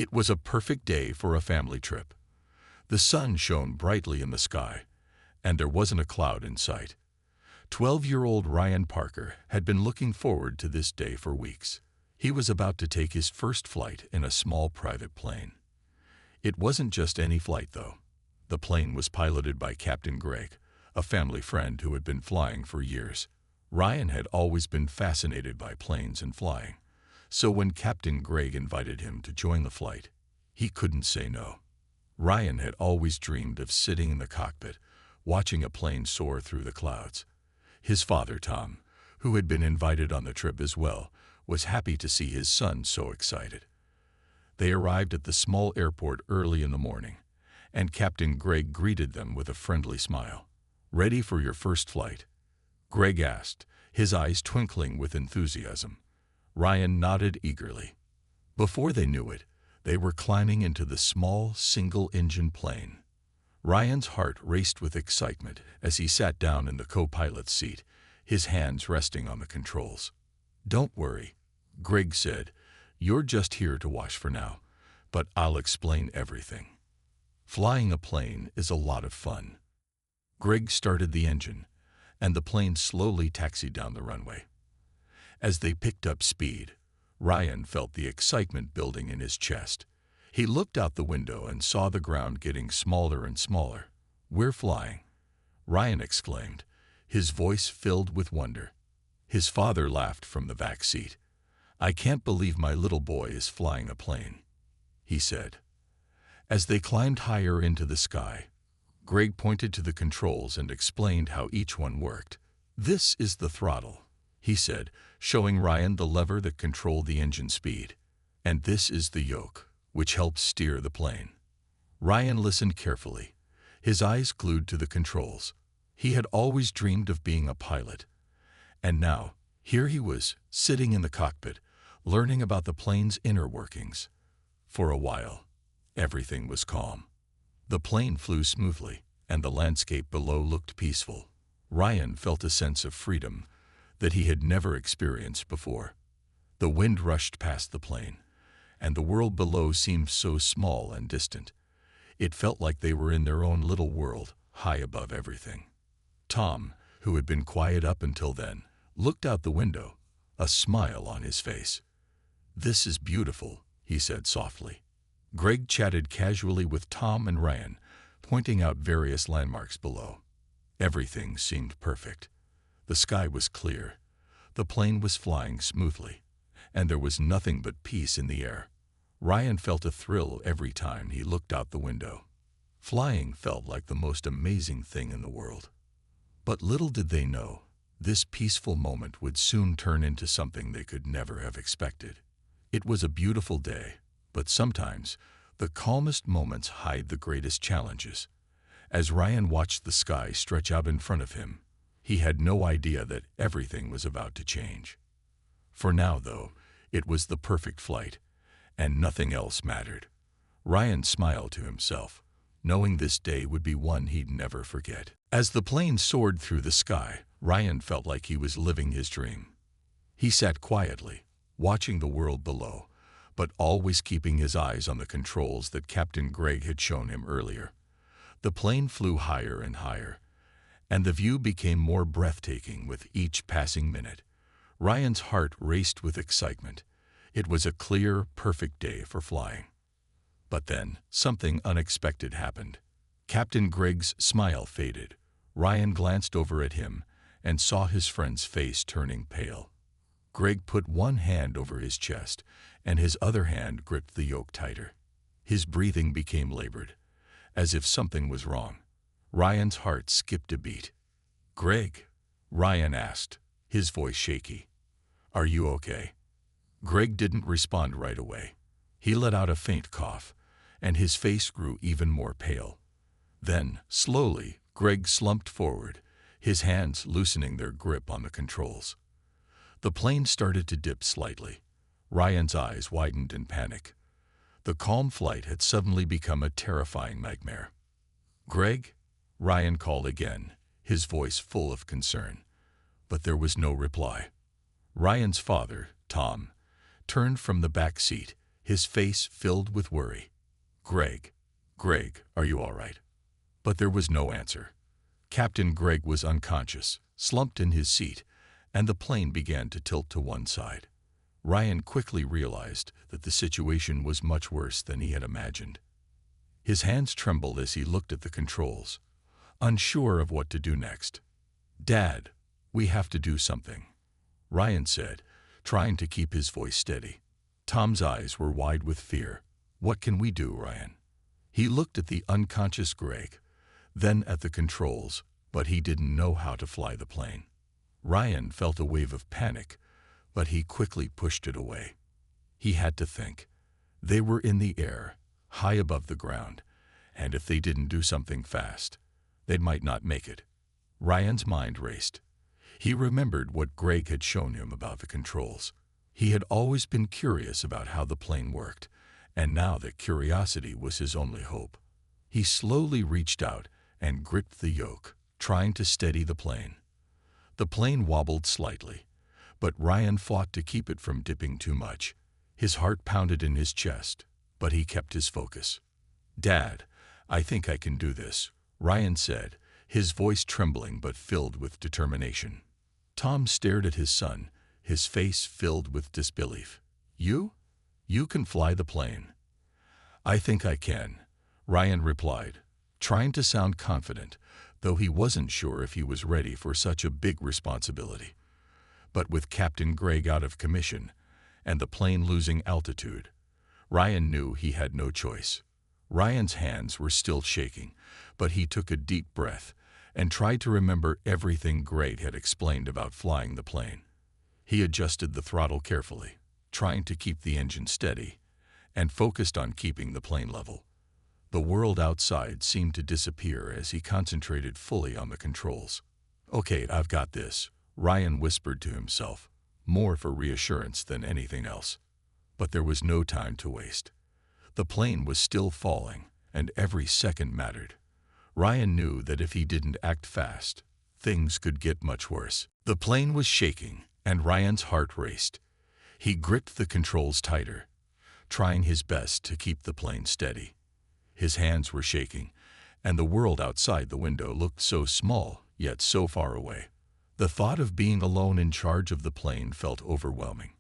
It was a perfect day for a family trip. The sun shone brightly in the sky, and there wasn't a cloud in sight. 12-year-old Ryan Parker had been looking forward to this day for weeks. He was about to take his first flight in a small private plane. It wasn't just any flight, though. The plane was piloted by Captain Greg, a family friend who had been flying for years. Ryan had always been fascinated by planes and flying, so when Captain Greg invited him to join the flight, he couldn't say no. Ryan had always dreamed of sitting in the cockpit, watching a plane soar through the clouds. His father, Tom, who had been invited on the trip as well, was happy to see his son so excited. They arrived at the small airport early in the morning, and Captain Greg greeted them with a friendly smile. "Ready for your first flight?" Greg asked, his eyes twinkling with enthusiasm. Ryan nodded eagerly. Before they knew it, they were climbing into the small, single-engine plane. Ryan's heart raced with excitement as he sat down in the co-pilot's seat, his hands resting on the controls. "Don't worry," Greg said. "You're just here to watch for now, but I'll explain everything." Flying a plane is a lot of fun. Greg started the engine, and the plane slowly taxied down the runway. As they picked up speed, Ryan felt the excitement building in his chest. He looked out the window and saw the ground getting smaller and smaller. "We're flying," Ryan exclaimed, his voice filled with wonder. His father laughed from the back seat. "I can't believe my little boy is flying a plane," he said. As they climbed higher into the sky, Greg pointed to the controls and explained how each one worked. "This is the throttle," he said, showing Ryan the lever that controlled the engine speed. "And this is the yoke, which helps steer the plane." Ryan listened carefully, his eyes glued to the controls. He had always dreamed of being a pilot, and now, here he was, sitting in the cockpit, learning about the plane's inner workings. For a while, everything was calm. The plane flew smoothly, and the landscape below looked peaceful. Ryan felt a sense of freedom that he had never experienced before. The wind rushed past the plane, and the world below seemed so small and distant. It felt like they were in their own little world, high above everything. Tom, who had been quiet up until then, looked out the window, a smile on his face. "This is beautiful," he said softly. Greg chatted casually with Tom and Ryan, pointing out various landmarks below. Everything seemed perfect. The sky was clear, the plane was flying smoothly, and there was nothing but peace in the air. Ryan felt a thrill every time he looked out the window. Flying felt like the most amazing thing in the world. But little did they know, this peaceful moment would soon turn into something they could never have expected. It was a beautiful day, but sometimes the calmest moments hide the greatest challenges. As Ryan watched the sky stretch out in front of him, he had no idea that everything was about to change. For now, though, it was the perfect flight, and nothing else mattered. Ryan smiled to himself, knowing this day would be one he'd never forget. As the plane soared through the sky, Ryan felt like he was living his dream. He sat quietly, watching the world below, but always keeping his eyes on the controls that Captain Greg had shown him earlier. The plane flew higher and higher, and the view became more breathtaking with each passing minute. Ryan's heart raced with excitement. It was a clear, perfect day for flying. But then, something unexpected happened. Captain Greg's smile faded. Ryan glanced over at him and saw his friend's face turning pale. Greg put one hand over his chest, and his other hand gripped the yoke tighter. His breathing became labored, as if something was wrong. Ryan's heart skipped a beat. "Greg?" Ryan asked, his voice shaky. "Are you okay?" Greg didn't respond right away. He let out a faint cough, and his face grew even more pale. Then, slowly, Greg slumped forward, his hands loosening their grip on the controls. The plane started to dip slightly. Ryan's eyes widened in panic. The calm flight had suddenly become a terrifying nightmare. "Greg?" Ryan called again, his voice full of concern. But there was no reply. Ryan's father, Tom, turned from the back seat, his face filled with worry. "Greg, Greg, are you all right?" But there was no answer. Captain Greg was unconscious, slumped in his seat, and the plane began to tilt to one side. Ryan quickly realized that the situation was much worse than he had imagined. His hands trembled as he looked at the controls, unsure of what to do next. "Dad, we have to do something," Ryan said, trying to keep his voice steady. Tom's eyes were wide with fear. "What can we do, Ryan?" He looked at the unconscious Greg, then at the controls, but he didn't know how to fly the plane. Ryan felt a wave of panic, but he quickly pushed it away. He had to think. They were in the air, high above the ground, and if they didn't do something fast, they might not make it. Ryan's mind raced. He remembered what Greg had shown him about the controls. He had always been curious about how the plane worked, and now that curiosity was his only hope. He slowly reached out and gripped the yoke, trying to steady the plane. The plane wobbled slightly, but Ryan fought to keep it from dipping too much. His heart pounded in his chest, but he kept his focus. "Dad, I think I can do this," Ryan said, his voice trembling but filled with determination. Tom stared at his son, his face filled with disbelief. "You? You can fly the plane?" "I think I can," Ryan replied, trying to sound confident, though he wasn't sure if he was ready for such a big responsibility. But with Captain Greg out of commission and the plane losing altitude, Ryan knew he had no choice. Ryan's hands were still shaking, but he took a deep breath and tried to remember everything Greg had explained about flying the plane. He adjusted the throttle carefully, trying to keep the engine steady, and focused on keeping the plane level. The world outside seemed to disappear as he concentrated fully on the controls. "Okay, I've got this," Ryan whispered to himself, more for reassurance than anything else. But there was no time to waste. The plane was still falling, and every second mattered. Ryan knew that if he didn't act fast, things could get much worse. The plane was shaking, and Ryan's heart raced. He gripped the controls tighter, trying his best to keep the plane steady. His hands were shaking, and the world outside the window looked so small, yet so far away. The thought of being alone in charge of the plane felt overwhelming.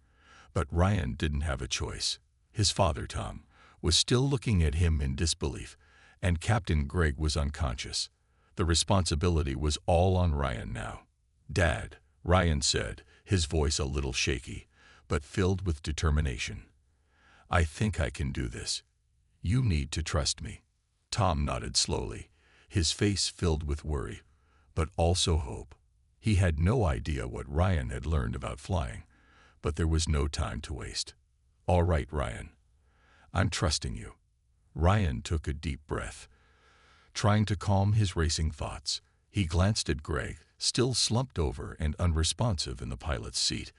But Ryan didn't have a choice. His father, Tom, was still looking at him in disbelief, and Captain Greg was unconscious. The responsibility was all on Ryan now. "Dad," Ryan said, his voice a little shaky, but filled with determination. "I think I can do this. You need to trust me." Tom nodded slowly, his face filled with worry, but also hope. He had no idea what Ryan had learned about flying, but there was no time to waste. "All right, Ryan. I'm trusting you." Ryan took a deep breath, trying to calm his racing thoughts. He glanced at Greg, still slumped over and unresponsive in the pilot's seat,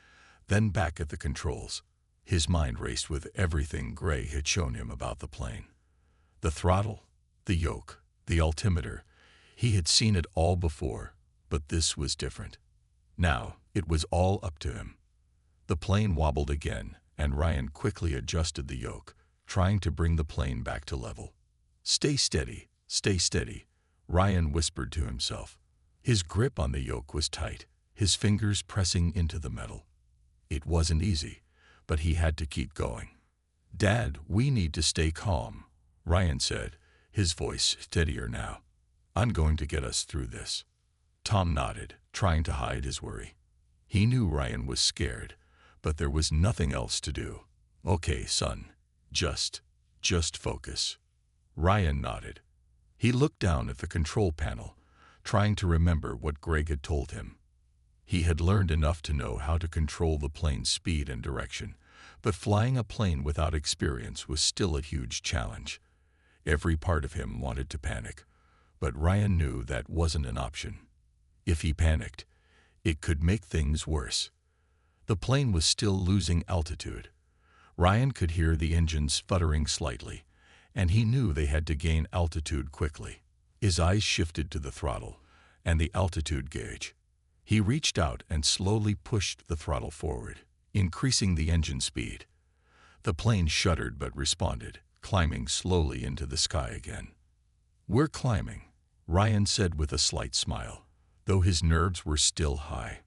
then back at the controls. His mind raced with everything Greg had shown him about the plane. The throttle, the yoke, the altimeter. He had seen it all before, but this was different. Now, it was all up to him. The plane wobbled again, and Ryan quickly adjusted the yoke, trying to bring the plane back to level. Stay steady," Ryan whispered to himself. His grip on the yoke was tight, his fingers pressing into the metal. It wasn't easy, but he had to keep going. "Dad, we need to stay calm," Ryan said, his voice steadier now. "I'm going to get us through this." Tom nodded, trying to hide his worry. He knew Ryan was scared, but there was nothing else to do. "Okay, son, just focus." Ryan nodded. He looked down at the control panel, trying to remember what Greg had told him. He had learned enough to know how to control the plane's speed and direction, but flying a plane without experience was still a huge challenge. Every part of him wanted to panic, but Ryan knew that wasn't an option. If he panicked, it could make things worse. The plane was still losing altitude. Ryan could hear the engines sputtering slightly, and he knew they had to gain altitude quickly. His eyes shifted to the throttle and the altitude gauge. He reached out and slowly pushed the throttle forward, increasing the engine speed. The plane shuddered but responded, climbing slowly into the sky again. "We're climbing," Ryan said with a slight smile, though his nerves were still high.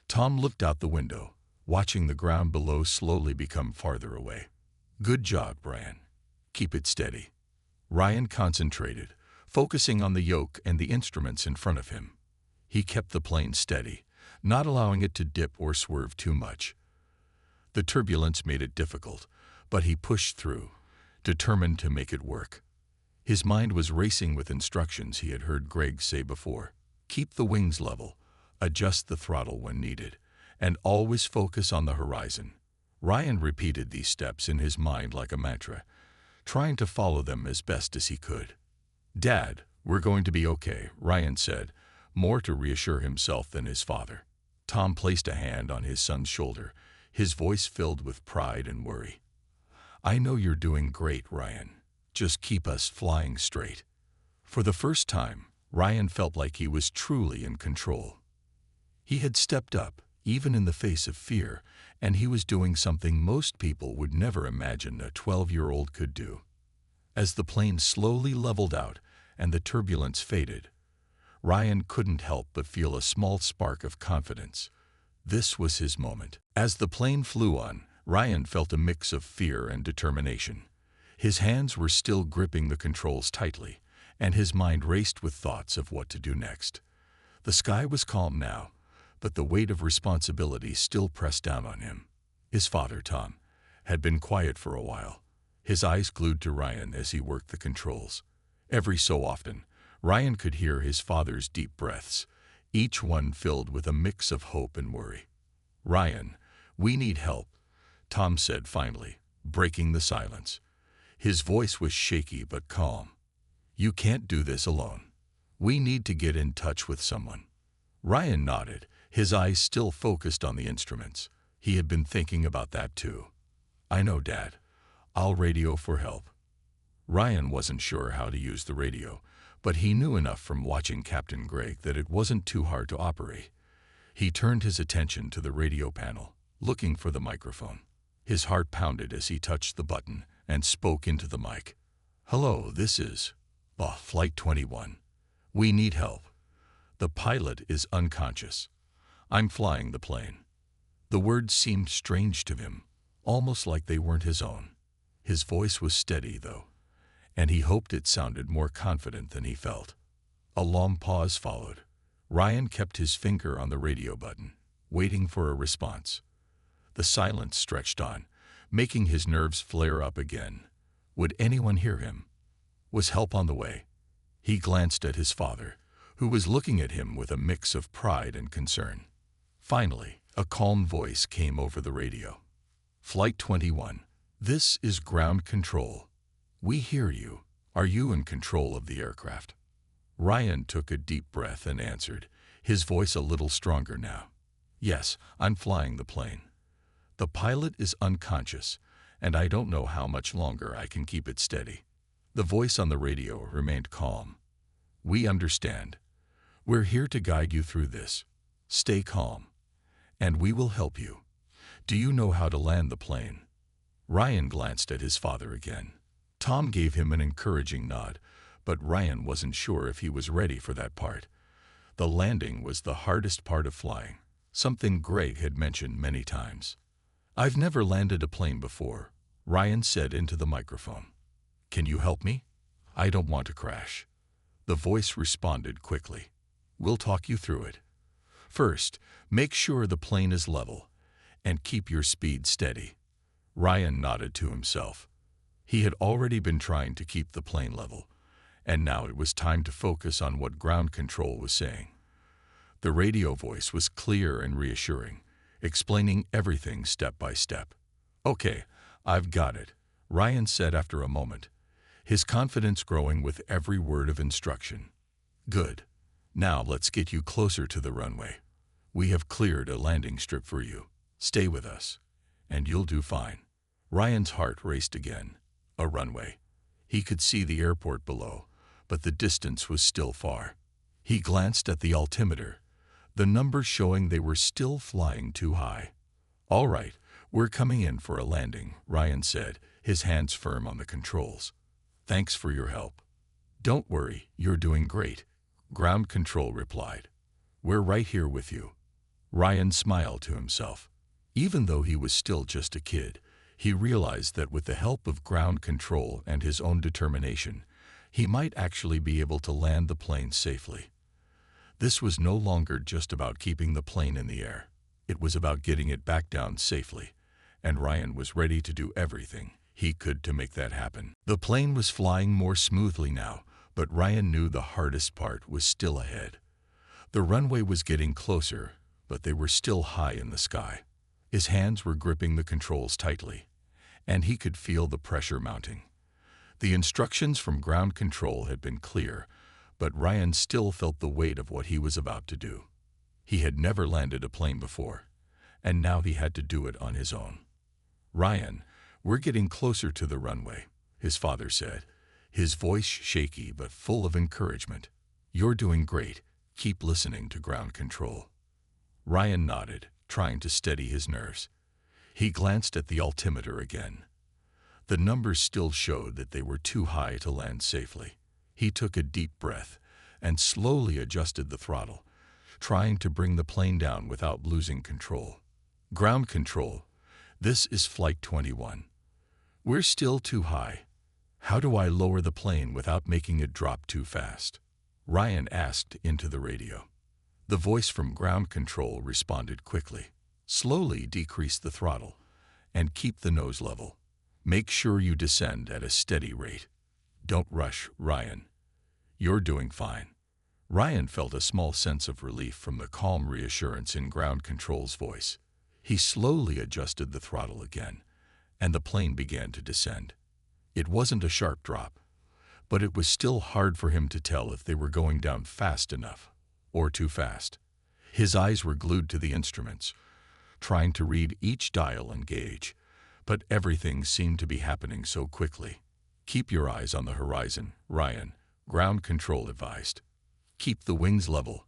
Tom looked out the window, watching the ground below slowly become farther away. "Good job, Ryan. Keep it steady." Ryan concentrated, focusing on the yoke and the instruments in front of him. He kept the plane steady, not allowing it to dip or swerve too much. The turbulence made it difficult, but he pushed through, determined to make it work. His mind was racing with instructions he had heard Greg say before. Keep the wings level, adjust the throttle when needed, and always focus on the horizon. Ryan repeated these steps in his mind like a mantra, trying to follow them as best as he could. "Dad, we're going to be okay," Ryan said, more to reassure himself than his father. Tom placed a hand on his son's shoulder, his voice filled with pride and worry. "I know you're doing great, Ryan. Just keep us flying straight." For the first time, Ryan felt like he was truly in control. He had stepped up, even in the face of fear, and he was doing something most people would never imagine a 12-year-old could do. As the plane slowly leveled out and the turbulence faded, Ryan couldn't help but feel a small spark of confidence. This was his moment. As the plane flew on, Ryan felt a mix of fear and determination. His hands were still gripping the controls tightly, and his mind raced with thoughts of what to do next. The sky was calm now, but the weight of responsibility still pressed down on him. His father, Tom, had been quiet for a while, his eyes glued to Ryan as he worked the controls. Every so often, Ryan could hear his father's deep breaths, each one filled with a mix of hope and worry. "Ryan, we need help," Tom said finally, breaking the silence. His voice was shaky but calm. "You can't do this alone. We need to get in touch with someone." Ryan nodded, his eyes still focused on the instruments. He had been thinking about that too. "I know, Dad. I'll radio for help." Ryan wasn't sure how to use the radio, but he knew enough from watching Captain Greg that it wasn't too hard to operate. He turned his attention to the radio panel, looking for the microphone. His heart pounded as he touched the button and spoke into the mic. "Hello, this is Flight 21. We need help. The pilot is unconscious. I'm flying the plane." The words seemed strange to him, almost like they weren't his own. His voice was steady, though, and he hoped it sounded more confident than he felt. A long pause followed. Ryan kept his finger on the radio button, waiting for a response. The silence stretched on, making his nerves flare up again. Would anyone hear him? Was help on the way? He glanced at his father, who was looking at him with a mix of pride and concern. Finally, a calm voice came over the radio. "Flight 21, this is ground control. We hear you. Are you in control of the aircraft?" Ryan took a deep breath and answered, his voice a little stronger now. "Yes, I'm flying the plane. The pilot is unconscious, and I don't know how much longer I can keep it steady." The voice on the radio remained calm. "We understand. We're here to guide you through this. Stay calm, and we will help you. Do you know how to land the plane?" Ryan glanced at his father again. Tom gave him an encouraging nod, but Ryan wasn't sure if he was ready for that part. The landing was the hardest part of flying, something Greg had mentioned many times. "I've never landed a plane before," Ryan said into the microphone. "Can you help me? I don't want to crash." The voice responded quickly. "We'll talk you through it. First, make sure the plane is level, and keep your speed steady." Ryan nodded to himself. He had already been trying to keep the plane level, and now it was time to focus on what ground control was saying. The radio voice was clear and reassuring, explaining everything step by step. "Okay, I've got it," Ryan said after a moment, his confidence growing with every word of instruction. "Good. Now let's get you closer to the runway. We have cleared a landing strip for you. Stay with us, and you'll do fine." Ryan's heart raced again. A runway. He could see the airport below, but the distance was still far. He glanced at the altimeter, the numbers showing they were still flying too high. "All right, "We're coming in for a landing," Ryan said, his hands firm on the controls. "Thanks for your help." "Don't worry, you're doing great," ground control replied. "We're right here with you." Ryan smiled to himself. Even though he was still just a kid, he realized that with the help of ground control and his own determination, he might actually be able to land the plane safely. This was no longer just about keeping the plane in the air. It was about getting it back down safely, and Ryan was ready to do everything he could to make that happen. The plane was flying more smoothly now, but Ryan knew the hardest part was still ahead. The runway was getting closer, but they were still high in the sky. His hands were gripping the controls tightly, and he could feel the pressure mounting. The instructions from ground control had been clear, but Ryan still felt the weight of what he was about to do. He had never landed a plane before, and now he had to do it on his own. "Ryan, we're getting closer to the runway," his father said, his voice shaky but full of encouragement. "You're doing great. Keep listening to ground control." Ryan nodded, trying to steady his nerves. He glanced at the altimeter again. The numbers still showed that they were too high to land safely. He took a deep breath and slowly adjusted the throttle, trying to bring the plane down without losing control. "Ground control, this is Flight 21. We're still too high. How do I lower the plane without making it drop too fast?" Ryan asked into the radio. The voice from ground control responded quickly. "Slowly decrease the throttle and keep the nose level. Make sure you descend at a steady rate. Don't rush, Ryan. You're doing fine." Ryan felt a small sense of relief from the calm reassurance in ground control's voice. He slowly adjusted the throttle again, and the plane began to descend. It wasn't a sharp drop, but it was still hard for him to tell if they were going down fast enough or too fast. His eyes were glued to the instruments, trying to read each dial and gauge, but everything seemed to be happening so quickly. "Keep your eyes on the horizon, Ryan," ground control advised. "Keep the wings level,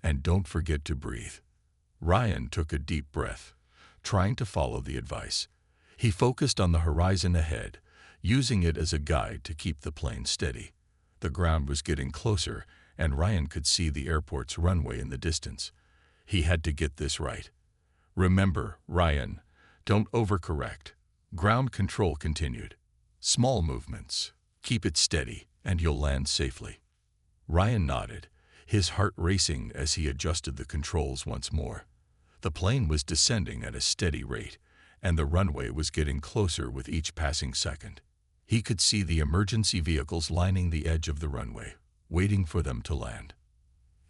and don't forget to breathe." Ryan took a deep breath, trying to follow the advice. He focused on the horizon ahead, using it as a guide to keep the plane steady. The ground was getting closer, and Ryan could see the airport's runway in the distance. He had to get this right. "Remember, Ryan, don't overcorrect," ground control continued. "Small movements. Keep it steady, and you'll land safely." Ryan nodded, his heart racing as he adjusted the controls once more. The plane was descending at a steady rate, and the runway was getting closer with each passing second. He could see the emergency vehicles lining the edge of the runway, waiting for them to land.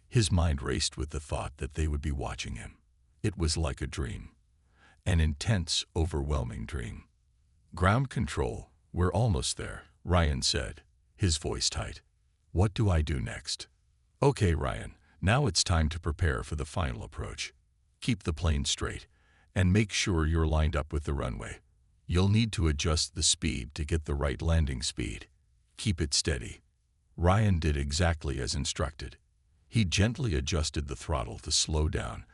His mind raced with the thought that they would be watching him. It was like a dream, an intense, overwhelming dream. "Ground control, we're almost there," Ryan said, his voice tight. "What do I do next?" "Okay, Ryan, now it's time to prepare for the final approach. Keep the plane straight, and make sure you're lined up with the runway. You'll need to adjust the speed to get the right landing speed. Keep it steady." Ryan did exactly as instructed. He gently adjusted the throttle to slow down,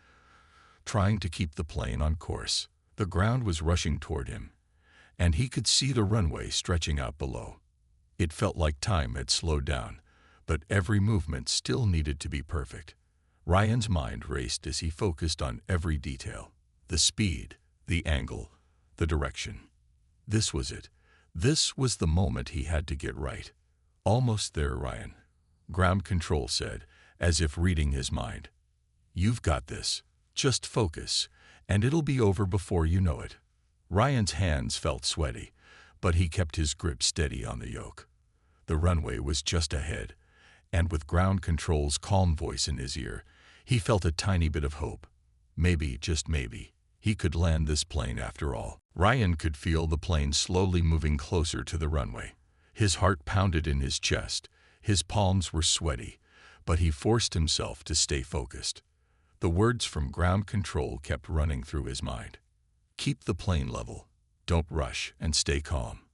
trying to keep the plane on course. The ground was rushing toward him, and he could see the runway stretching out below. It felt like time had slowed down, but every movement still needed to be perfect. Ryan's mind raced as he focused on every detail: the speed, the angle, the direction. This was it. This was the moment he had to get right. "Almost there, Ryan," ground control said, as if reading his mind. "You've got this. Just focus, and it'll be over before you know it." Ryan's hands felt sweaty, but he kept his grip steady on the yoke. The runway was just ahead, and with ground control's calm voice in his ear, he felt a tiny bit of hope. Maybe, just maybe, he could land this plane after all. Ryan could feel the plane slowly moving closer to the runway. His heart pounded in his chest, his palms were sweaty, but he forced himself to stay focused. The words from ground control kept running through his mind. "Keep the plane level, don't rush, and stay calm."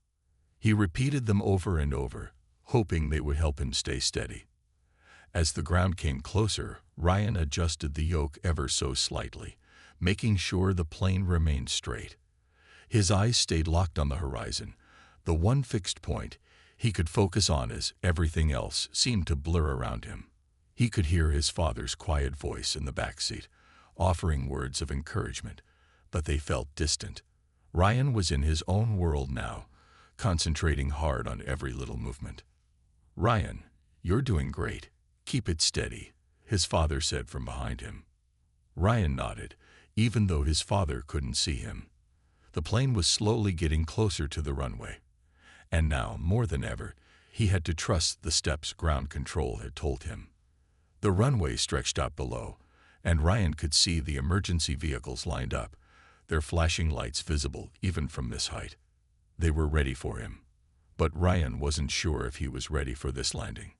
He repeated them over and over, hoping they would help him stay steady. As the ground came closer, Ryan adjusted the yoke ever so slightly, making sure the plane remained straight. His eyes stayed locked on the horizon, the one fixed point he could focus on as everything else seemed to blur around him. He could hear his father's quiet voice in the back seat, offering words of encouragement, but they felt distant. Ryan was in his own world now, concentrating hard on every little movement. "Ryan, you're doing great. Keep it steady," his father said from behind him. Ryan nodded, even though his father couldn't see him. The plane was slowly getting closer to the runway, and now, more than ever, he had to trust the steps ground control had told him. The runway stretched out below, and Ryan could see the emergency vehicles lined up, their flashing lights visible even from this height. They were ready for him, but Ryan wasn't sure if he was ready for this landing.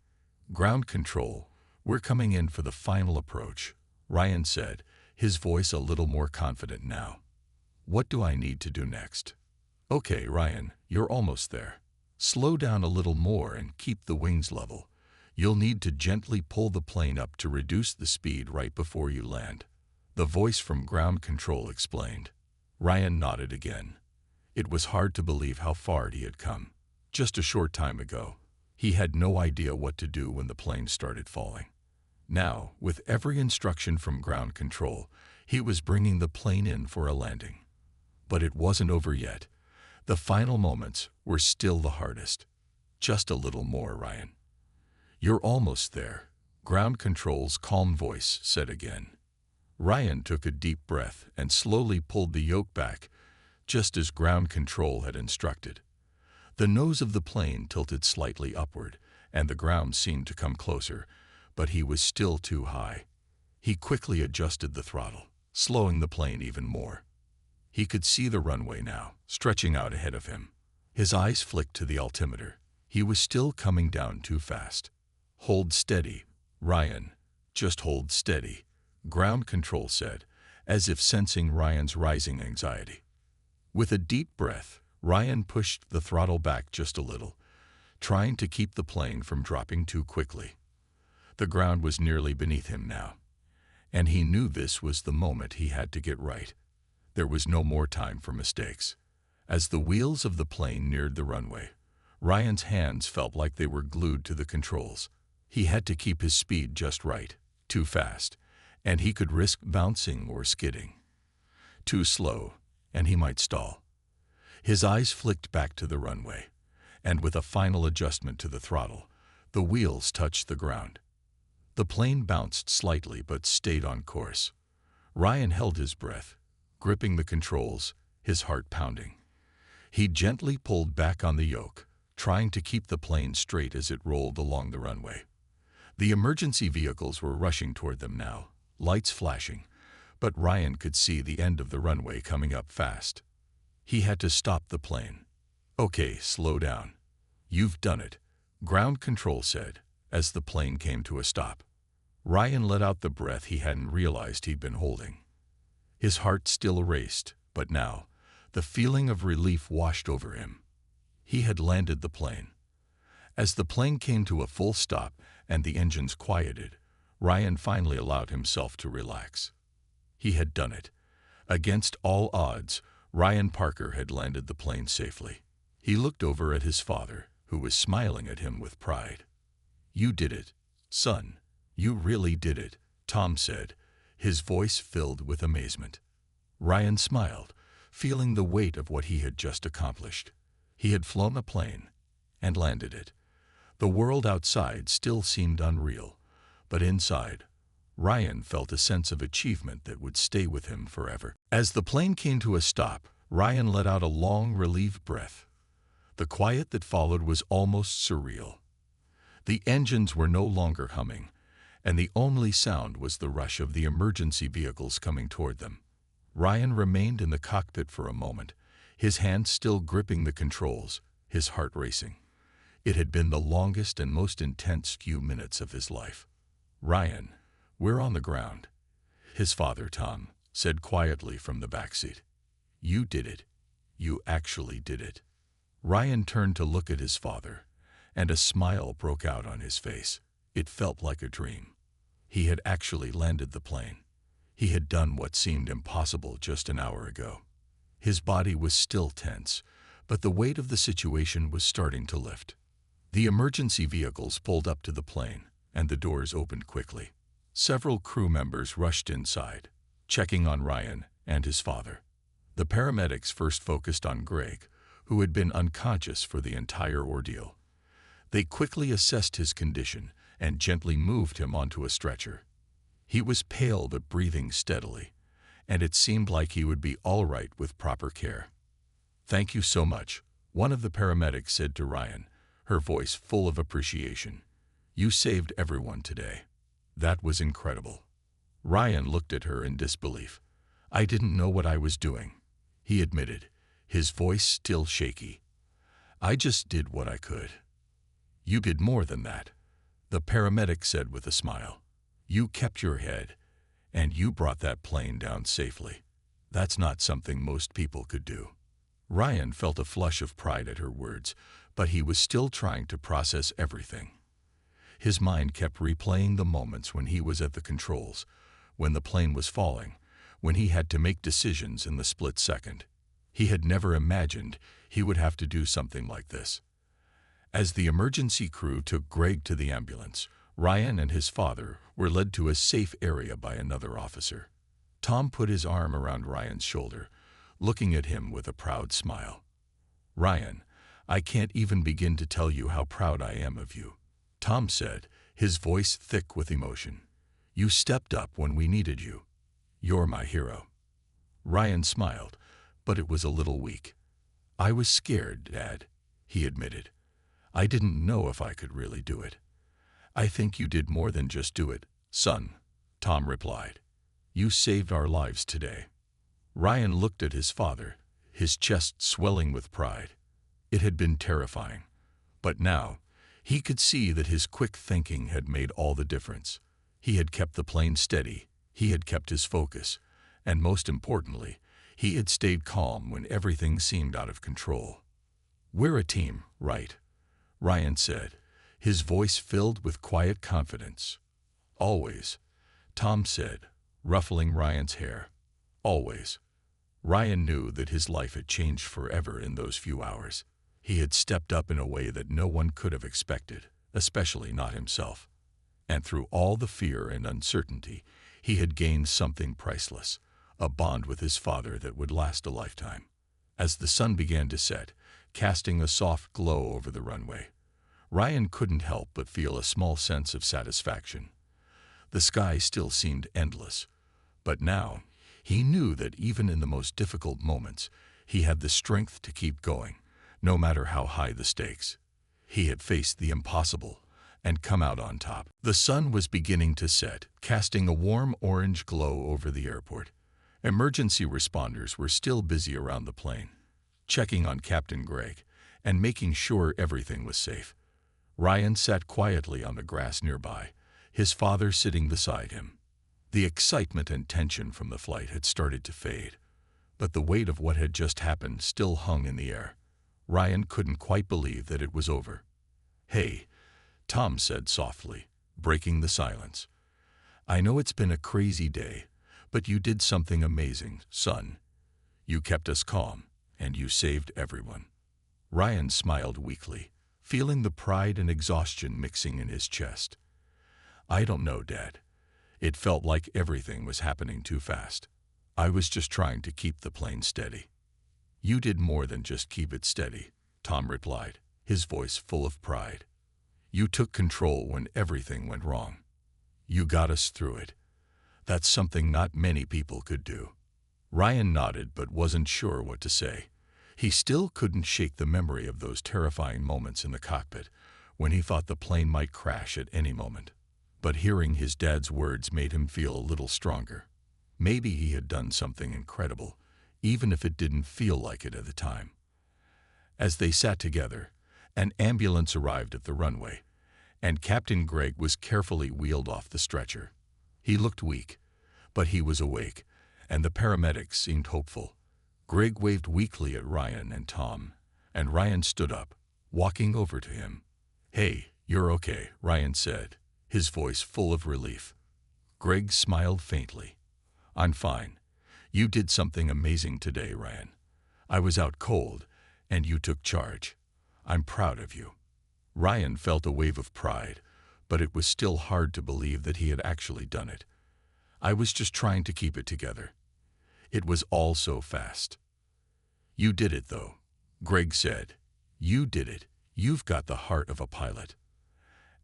"Ground control, we're coming in for the final approach," Ryan said, his voice a little more confident now. "What do I need to do next?" "Okay, Ryan, you're almost there. Slow down a little more and keep the wings level. You'll need to gently pull the plane up to reduce the speed right before you land," the voice from ground control explained. Ryan nodded again. It was hard to believe how far he had come. Just a short time ago, he had no idea what to do when the plane started falling. Now, with every instruction from ground control, he was bringing the plane in for a landing. But it wasn't over yet. The final moments were still the hardest. "Just a little more, Ryan. You're almost there," ground control's calm voice said again. Ryan took a deep breath and slowly pulled the yoke back, just as ground control had instructed. The nose of the plane tilted slightly upward, and the ground seemed to come closer, but he was still too high. He quickly adjusted the throttle, slowing the plane even more. He could see the runway now, stretching out ahead of him. His eyes flicked to the altimeter. He was still coming down too fast. "Hold steady, Ryan. Just hold steady," ground control said, as if sensing Ryan's rising anxiety. With a deep breath, Ryan pushed the throttle back just a little, trying to keep the plane from dropping too quickly. The ground was nearly beneath him now, and he knew this was the moment he had to get right. There was no more time for mistakes. As the wheels of the plane neared the runway, Ryan's hands felt like they were glued to the controls. He had to keep his speed just right. Too fast, and he could risk bouncing or skidding. Too slow, and he might stall. His eyes flicked back to the runway, and with a final adjustment to the throttle, the wheels touched the ground. The plane bounced slightly but stayed on course. Ryan held his breath, gripping the controls, his heart pounding. He gently pulled back on the yoke, trying to keep the plane straight as it rolled along the runway. The emergency vehicles were rushing toward them now, lights flashing, but Ryan could see the end of the runway coming up fast. He had to stop the plane. "Okay, slow down. You've done it," ground control said, as the plane came to a stop. Ryan let out the breath he hadn't realized he'd been holding. His heart still raced, but now, the feeling of relief washed over him. He had landed the plane. As the plane came to a full stop and the engines quieted, Ryan finally allowed himself to relax. He had done it. Against all odds, Ryan Parker had landed the plane safely. He looked over at his father, who was smiling at him with pride. "You did it, son. You really did it," Tom said, his voice filled with amazement. Ryan smiled, feeling the weight of what he had just accomplished. He had flown a plane and landed it. The world outside still seemed unreal, but inside, Ryan felt a sense of achievement that would stay with him forever. As the plane came to a stop, Ryan let out a long, relieved breath. The quiet that followed was almost surreal. The engines were no longer humming, and the only sound was the rush of the emergency vehicles coming toward them. Ryan remained in the cockpit for a moment, his hands still gripping the controls, his heart racing. It had been the longest and most intense few minutes of his life. "Ryan, we're on the ground," his father, Tom, said quietly from the backseat. "You did it. You actually did it." Ryan turned to look at his father, and a smile broke out on his face. It felt like a dream. He had actually landed the plane. He had done what seemed impossible just an hour ago. His body was still tense, but the weight of the situation was starting to lift. The emergency vehicles pulled up to the plane, and the doors opened quickly. Several crew members rushed inside, checking on Ryan and his father. The paramedics first focused on Greg, who had been unconscious for the entire ordeal. They quickly assessed his condition and gently moved him onto a stretcher. He was pale but breathing steadily, and it seemed like he would be all right with proper care. "Thank you so much," one of the paramedics said to Ryan, her voice full of appreciation. "You saved everyone today. That was incredible." Ryan looked at her in disbelief. "I didn't know what I was doing," he admitted, his voice still shaky. "I just did what I could." "You did more than that," the paramedic said with a smile. "You kept your head, and you brought that plane down safely. That's not something most people could do." Ryan felt a flush of pride at her words, but he was still trying to process everything. His mind kept replaying the moments when he was at the controls, when the plane was falling, when he had to make decisions in the split second. He had never imagined he would have to do something like this. As the emergency crew took Greg to the ambulance, Ryan and his father were led to a safe area by another officer. Tom put his arm around Ryan's shoulder, looking at him with a proud smile. "Ryan, I can't even begin to tell you how proud I am of you," Tom said, his voice thick with emotion. "You stepped up when we needed you. You're my hero." Ryan smiled, but it was a little weak. "I was scared, Dad," he admitted. "I didn't know if I could really do it." "I think you did more than just do it, son," Tom replied. "You saved our lives today." Ryan looked at his father, his chest swelling with pride. It had been terrifying, but now he could see that his quick thinking had made all the difference. He had kept the plane steady, he had kept his focus, and most importantly, he had stayed calm when everything seemed out of control. "We're a team, right?" Ryan said, his voice filled with quiet confidence. "Always," Tom said, ruffling Ryan's hair. "Always." Ryan knew that his life had changed forever in those few hours. He had stepped up in a way that no one could have expected, especially not himself. And through all the fear and uncertainty, he had gained something priceless, a bond with his father that would last a lifetime. As the sun began to set, casting a soft glow over the runway, Ryan couldn't help but feel a small sense of satisfaction. The sky still seemed endless, but now he knew that even in the most difficult moments, he had the strength to keep going, no matter how high the stakes. He had faced the impossible and come out on top. The sun was beginning to set, casting a warm orange glow over the airport. Emergency responders were still busy around the plane, checking on Captain Greg and making sure everything was safe. Ryan sat quietly on the grass nearby, his father sitting beside him. The excitement and tension from the flight had started to fade, but the weight of what had just happened still hung in the air. Ryan couldn't quite believe that it was over. "Hey," Tom said softly, breaking the silence. "I know it's been a crazy day, but you did something amazing, son. You kept us calm, and you saved everyone." Ryan smiled weakly, feeling the pride and exhaustion mixing in his chest. "I don't know, Dad. It felt like everything was happening too fast. I was just trying to keep the plane steady." "You did more than just keep it steady," Tom replied, his voice full of pride. "You took control when everything went wrong. You got us through it. That's something not many people could do." Ryan nodded but wasn't sure what to say. He still couldn't shake the memory of those terrifying moments in the cockpit when he thought the plane might crash at any moment. But hearing his dad's words made him feel a little stronger. Maybe he had done something incredible, even if it didn't feel like it at the time. As they sat together, an ambulance arrived at the runway, and Captain Greg was carefully wheeled off the stretcher. He looked weak, but he was awake, and the paramedics seemed hopeful. Greg waved weakly at Ryan and Tom, and Ryan stood up, walking over to him. "Hey, you're okay," Ryan said, his voice full of relief. Greg smiled faintly. "I'm fine. You did something amazing today, Ryan. I was out cold, and you took charge. I'm proud of you." Ryan felt a wave of pride, but it was still hard to believe that he had actually done it. "I was just trying to keep it together. It was all so fast." "You did it, though," Greg said. "You did it. You've got the heart of a pilot."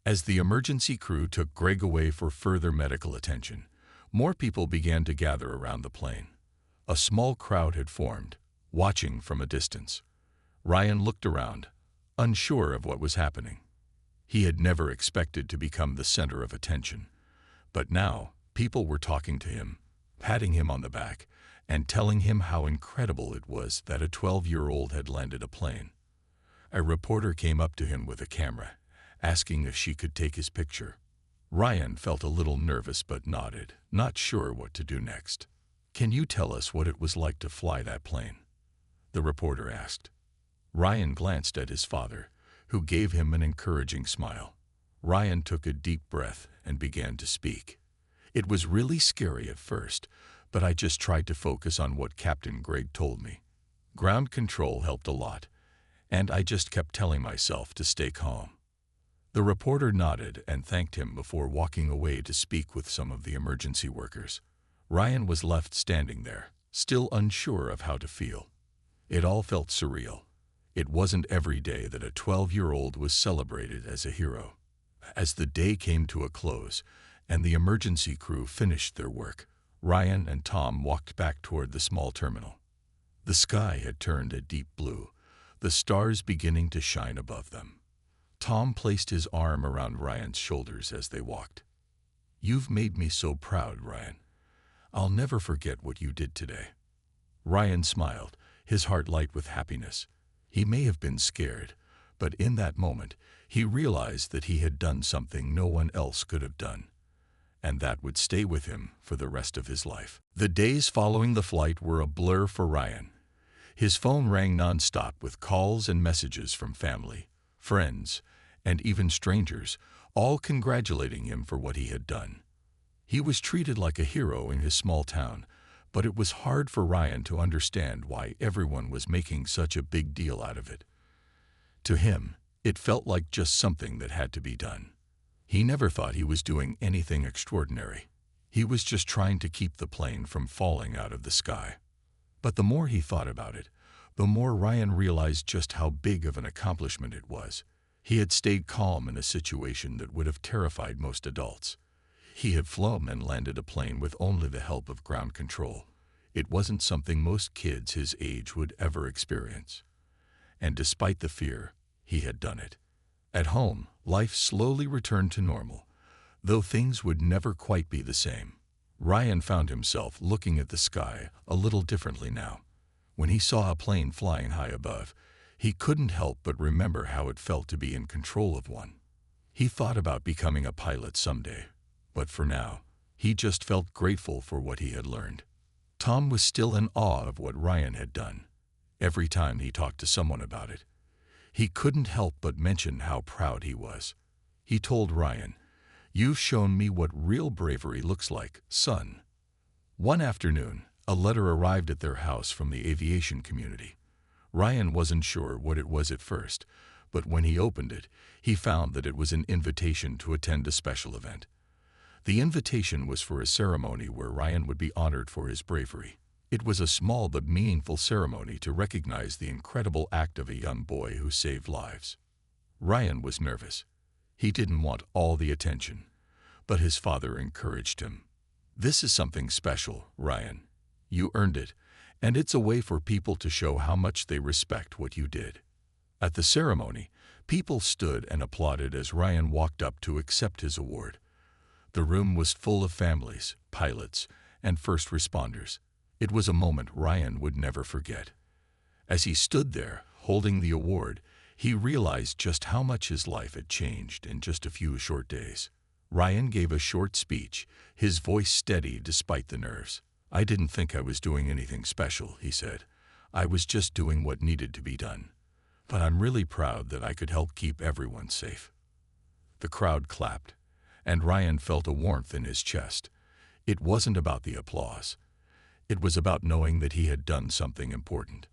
As the emergency crew took Greg away for further medical attention, more people began to gather around the plane. A small crowd had formed, watching from a distance. Ryan looked around, unsure of what was happening. He had never expected to become the center of attention. But now, people were talking to him, patting him on the back, and telling him how incredible it was that a 12-year-old had landed a plane. A reporter came up to him with a camera, asking if she could take his picture. Ryan felt a little nervous but nodded, not sure what to do next. "Can you tell us what it was like to fly that plane?" the reporter asked. Ryan glanced at his father, who gave him an encouraging smile. Ryan took a deep breath and began to speak. "It was really scary at first, but I just tried to focus on what Captain Greg told me. Ground control helped a lot, and I just kept telling myself to stay calm." The reporter nodded and thanked him before walking away to speak with some of the emergency workers. Ryan was left standing there, still unsure of how to feel. It all felt surreal. It wasn't every day that a 12-year-old was celebrated as a hero. As the day came to a close and the emergency crew finished their work, Ryan and Tom walked back toward the small terminal. The sky had turned a deep blue, the stars beginning to shine above them. Tom placed his arm around Ryan's shoulders as they walked. "You've made me so proud, Ryan. I'll never forget what you did today." Ryan smiled, his heart light with happiness. He may have been scared, but in that moment, he realized that he had done something no one else could have done, and that would stay with him for the rest of his life. The days following the flight were a blur for Ryan. His phone rang nonstop with calls and messages from family, friends, and even strangers, all congratulating him for what he had done. He was treated like a hero in his small town, but it was hard for Ryan to understand why everyone was making such a big deal out of it. To him, it felt like just something that had to be done. He never thought he was doing anything extraordinary. He was just trying to keep the plane from falling out of the sky. But the more he thought about it, the more Ryan realized just how big of an accomplishment it was. He had stayed calm in a situation that would have terrified most adults. He had flown and landed a plane with only the help of ground control. It wasn't something most kids his age would ever experience. And despite the fear, he had done it. At home, life slowly returned to normal, though things would never quite be the same. Ryan found himself looking at the sky a little differently now. When he saw a plane flying high above, he couldn't help but remember how it felt to be in control of one. He thought about becoming a pilot someday, but for now, he just felt grateful for what he had learned. Tom was still in awe of what Ryan had done. Every time he talked to someone about it, he couldn't help but mention how proud he was. He told Ryan, "You've shown me what real bravery looks like, son." One afternoon, a letter arrived at their house from the aviation community. Ryan wasn't sure what it was at first, but when he opened it, he found that it was an invitation to attend a special event. The invitation was for a ceremony where Ryan would be honored for his bravery. It was a small but meaningful ceremony to recognize the incredible act of a young boy who saved lives. Ryan was nervous. He didn't want all the attention, but his father encouraged him. "This is something special, Ryan. You earned it, and it's a way for people to show how much they respect what you did." At the ceremony, people stood and applauded as Ryan walked up to accept his award. The room was full of families, pilots, and first responders. It was a moment Ryan would never forget. As he stood there, holding the award, he realized just how much his life had changed in just a few short days. Ryan gave a short speech, his voice steady despite the nerves. "I didn't think I was doing anything special," he said. "I was just doing what needed to be done. But I'm really proud that I could help keep everyone safe." The crowd clapped, and Ryan felt a warmth in his chest. It wasn't about the applause. It was about knowing that he had done something important.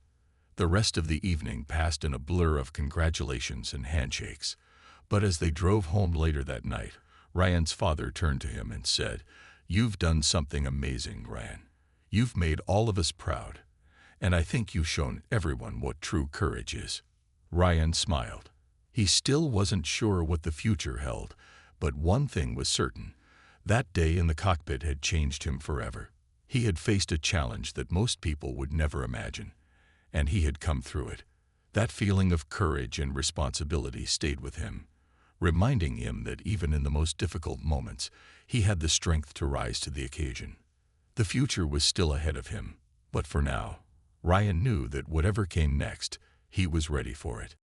The rest of the evening passed in a blur of congratulations and handshakes. But as they drove home later that night, Ryan's father turned to him and said, "You've done something amazing, Ryan. You've made all of us proud, and I think you've shown everyone what true courage is." Ryan smiled. He still wasn't sure what the future held, but one thing was certain. That day in the cockpit had changed him forever. He had faced a challenge that most people would never imagine, and he had come through it. That feeling of courage and responsibility stayed with him, reminding him that even in the most difficult moments, he had the strength to rise to the occasion. The future was still ahead of him, but for now, Ryan knew that whatever came next, he was ready for it.